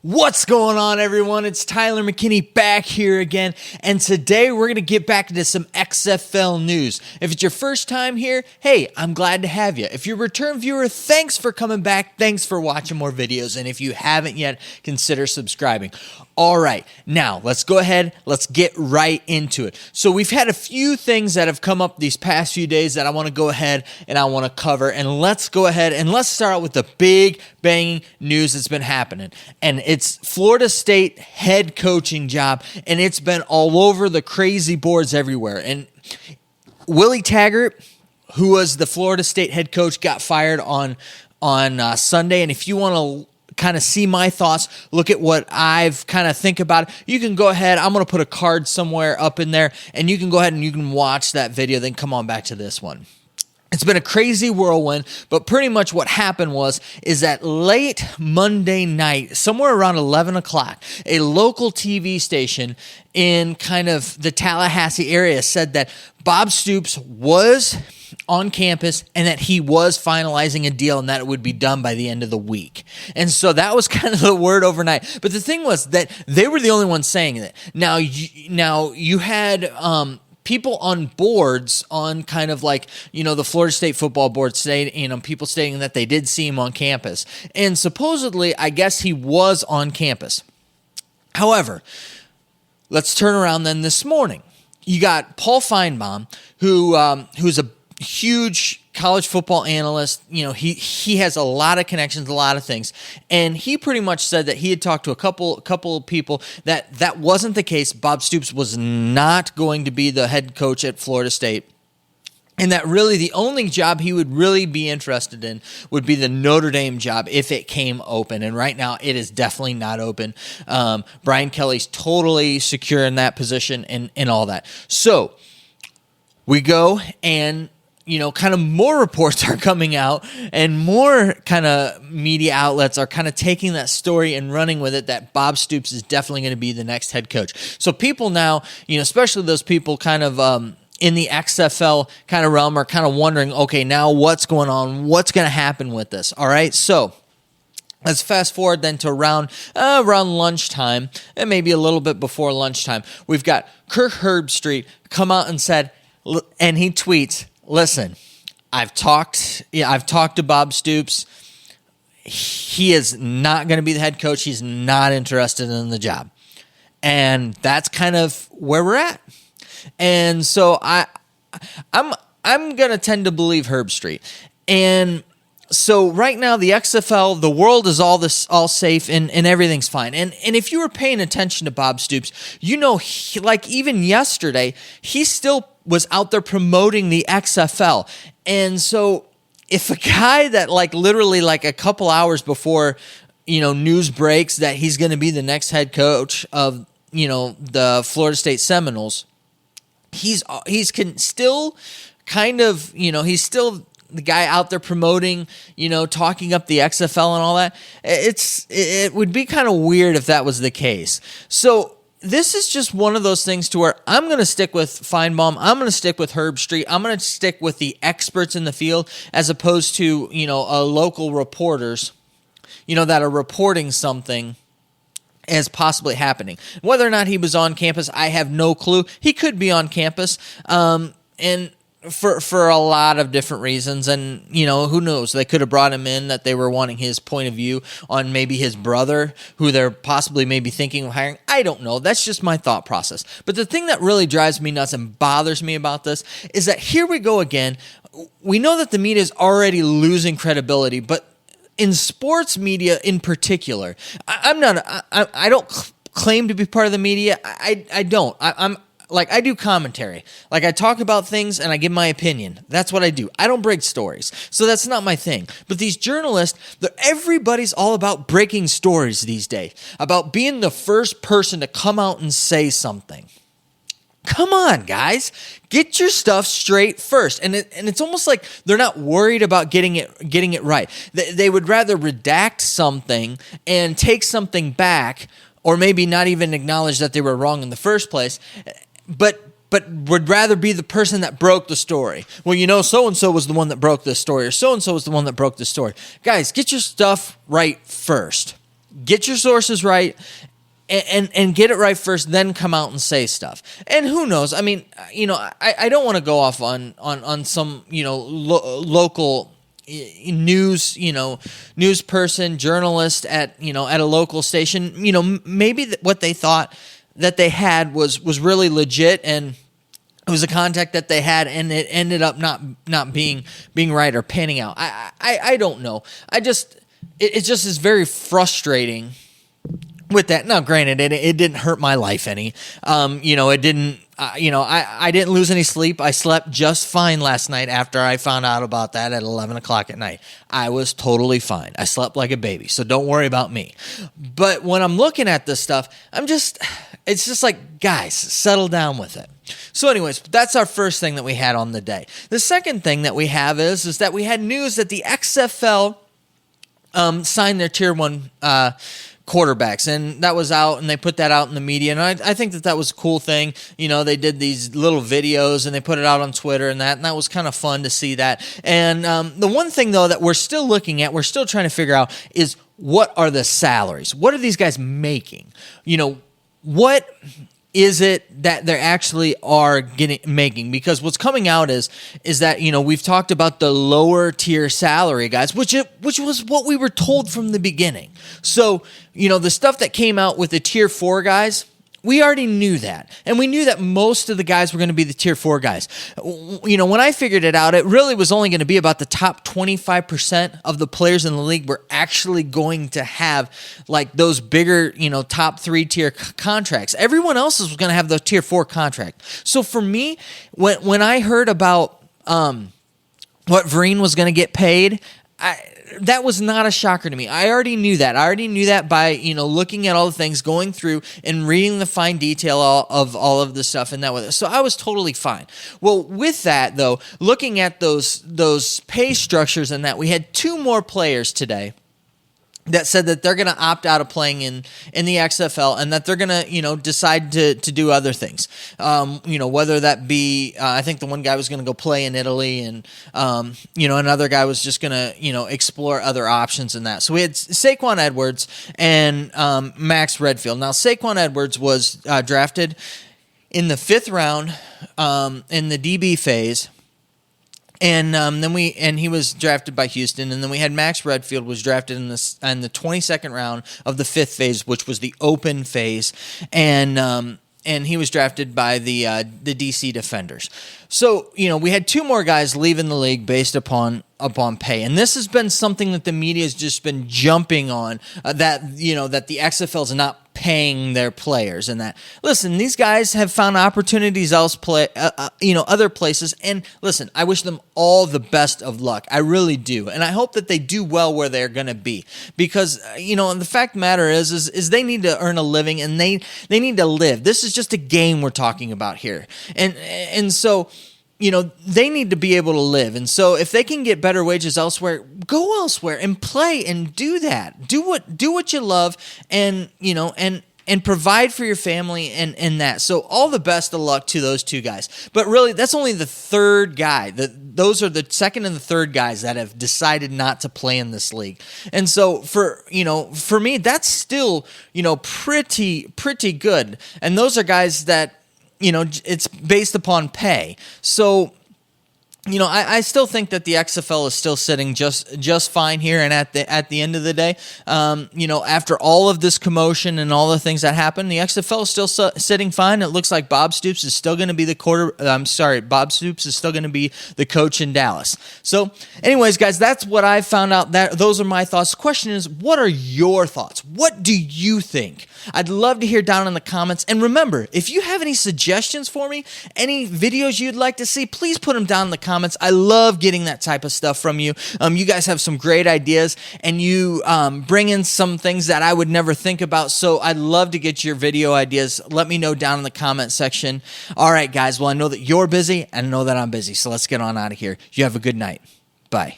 What's going on, everyone? It's Tyler McKinney back here again, and today we're going to get back into some XFL news. If it's your first time here, hey, I'm glad to have you. If you're a return viewer, thanks for coming back. Thanks for watching more videos, and if you haven't yet, consider subscribing. All right, now let's go ahead. Let's get right into it. So we've had a few things that have come up these past few days that I want to go ahead and I want to cover, and let's go ahead and let's start out with the big banging news that's been happening, and it's Florida State head coaching job, and it's been all over the crazy boards everywhere. And Willie Taggart, who was the Florida State head coach, got fired on Sunday. And if you want to kind of see my thoughts, look at what I've kind of think about it, you can go ahead. I'm going to put a card somewhere up in there, and you can go ahead and you can watch that video, then come on back to this one. It's been a crazy whirlwind, but pretty much what happened is that late Monday night, somewhere around 11 o'clock, a local TV station in kind of the Tallahassee area said that Bob Stoops was on campus and that he was finalizing a deal and that it would be done by the end of the week. And so that was kind of the word overnight. But the thing was that they were the only ones saying it. Now you had people on boards on kind of like, the Florida State football board saying, people stating that they did see him on campus. And supposedly, I guess he was on campus. However, let's turn around then this morning. You got Paul Feinbaum, who's a huge college football analyst. He has a lot of connections, a lot of things, and he pretty much said that he had talked to a couple of people that wasn't the case. Bob Stoops was not going to be the head coach at Florida State, and that really the only job he would really be interested in would be the Notre Dame job if it came open. And right now it is definitely not open. Brian Kelly's totally secure in that position and all that. So we go and kind of more reports are coming out and more kind of media outlets are kind of taking that story and running with it that Bob Stoops is definitely going to be the next head coach. So people now, especially those people kind of in the XFL kind of realm are kind of wondering, okay, now what's going on? What's going to happen with this? All right, so let's fast forward then to around lunchtime and maybe a little bit before lunchtime. We've got Kirk Herbstreit come out and said, and he tweets, "Listen, I've talked to Bob Stoops. He is not going to be the head coach. He's not interested in the job." And that's kind of where we're at. And so I'm going to tend to believe Herbstreit. And so right now the XFL, the world is all safe and everything's fine. And if you were paying attention to Bob Stoops, like even yesterday, he still was out there promoting the XFL. And so if a guy that literally a couple hours before, news breaks that he's going to be the next head coach of, the Florida State Seminoles, he's still kind of, he's still the guy out there promoting, talking up the XFL and all that. It would be kind of weird if that was the case. So this is just one of those things to where I'm going to stick with Feinbaum. I'm going to stick with Herbstreit. I'm going to stick with the experts in the field as opposed to, local reporters, that are reporting something as possibly happening. Whether or not he was on campus, I have no clue. He could be on campus, and for a lot of different reasons, and who knows, they could have brought him in that they were wanting his point of view on maybe his brother who they're possibly maybe thinking of hiring. I don't know. That's just my thought process. But the thing that really drives me nuts and bothers me about this is that here we go again. We know that the media is already losing credibility, but in sports media in particular, I don't claim to be part of the media. I don't. I do commentary. I talk about things and I give my opinion. That's what I do. I don't break stories. So that's not my thing. But these journalists, everybody's all about breaking stories these days, about being the first person to come out and say something. Come on, guys. Get your stuff straight first. And it's almost like they're not worried about getting it right. They would rather redact something and take something back, or maybe not even acknowledge that they were wrong in the first place, but would rather be the person that broke the story. Well, so-and-so was the one that broke this story, or so-and-so was the one that broke this story. Guys, get your stuff right first. get your sources right. And get it right first, then come out and say stuff. And who knows? I mean, I don't want to go off on some, local news, news person, journalist at a local station. Maybe what they thought that they had was really legit, and it was a contact that they had, and it ended up not being right or panning out. I don't know. It just is very frustrating with that. Now, granted, it didn't hurt my life any. It didn't. I didn't lose any sleep. I slept just fine last night after I found out about that at 11 o'clock at night. I was totally fine. I slept like a baby, so don't worry about me. But when I'm looking at this stuff, it's just like, guys, settle down with it. So anyways, that's our first thing that we had on the day. The second thing that we have is that we had news that the XFL signed their Tier 1 quarterbacks, and that was out, and they put that out in the media, and I think that was a cool thing. They did these little videos, and they put it out on Twitter, and that was kind of fun to see that. And the one thing, though, that we're still looking at, we're still trying to figure out is, what are the salaries? What are these guys making? What is it that they actually are making? Because what's coming out is that, we've talked about the lower tier salary guys, which was what we were told from the beginning. So, the stuff that came out with the Tier 4 guys, we already knew that. And we knew that most of the guys were going to be the Tier 4 guys. When I figured it out, it really was only going to be about the top 25% of the players in the league were actually going to have like those bigger, top 3 tier contracts. Everyone else was going to have the Tier 4 contract. So for me, when I heard about what Vereen was going to get paid, that was not a shocker to me. I already knew that. I already knew that by, looking at all the things, going through and reading the fine detail of all of the stuff and that was it. So I was totally fine. Well, with that though, looking at those pay structures and that, we had 2 more players today that said that they're going to opt out of playing in the XFL, and that they're going to, decide to do other things. Whether that be, I think the one guy was going to go play in Italy, and, another guy was just going to, explore other options in that. So we had Saquon Edwards and Max Redfield. Now, Saquon Edwards was drafted in the 5th round in the DB phase. And then he was drafted by Houston, and then we had Max Redfield was drafted in the 22nd round of the 5th phase, which was the open phase, and he was drafted by the DC Defenders. So we had 2 more guys leaving the league based upon pay, and this has been something that the media has just been jumping on, that the XFL is not paying their players, and that, listen, these guys have found opportunities other places, and listen, I wish them all the best of luck. I really do, and I hope that they do well where they're going to be, because and the fact of the matter is they need to earn a living, and they need to live. This is just a game we're talking about here, and so they need to be able to live. And so if they can get better wages elsewhere, go elsewhere and play and do that. Do what you love, and and provide for your family and that. So all the best of luck to those 2 guys. But really, that's only the 3rd guy. Those are the 2nd and the 3rd guys that have decided not to play in this league. And so for me, that's still, pretty good. And those are guys that, it's based upon pay. So, I still think that the XFL is still sitting just fine here. And at the end of the day, after all of this commotion and all the things that happened, the XFL is still sitting fine. It looks like Bob Stoops is still going to be Bob Stoops is still going to be the coach in Dallas. So, anyways, guys, that's what I found out. Those are my thoughts. The question is, what are your thoughts? What do you think? I'd love to hear down in the comments. And remember, if you have any suggestions for me, any videos you'd like to see, please put them down in the comments. I love getting that type of stuff from you. You guys have some great ideas, and you bring in some things that I would never think about. So I'd love to get your video ideas. Let me know down in the comment section. All right, guys. Well, I know that you're busy, and I know that I'm busy. So let's get on out of here. You have a good night. Bye.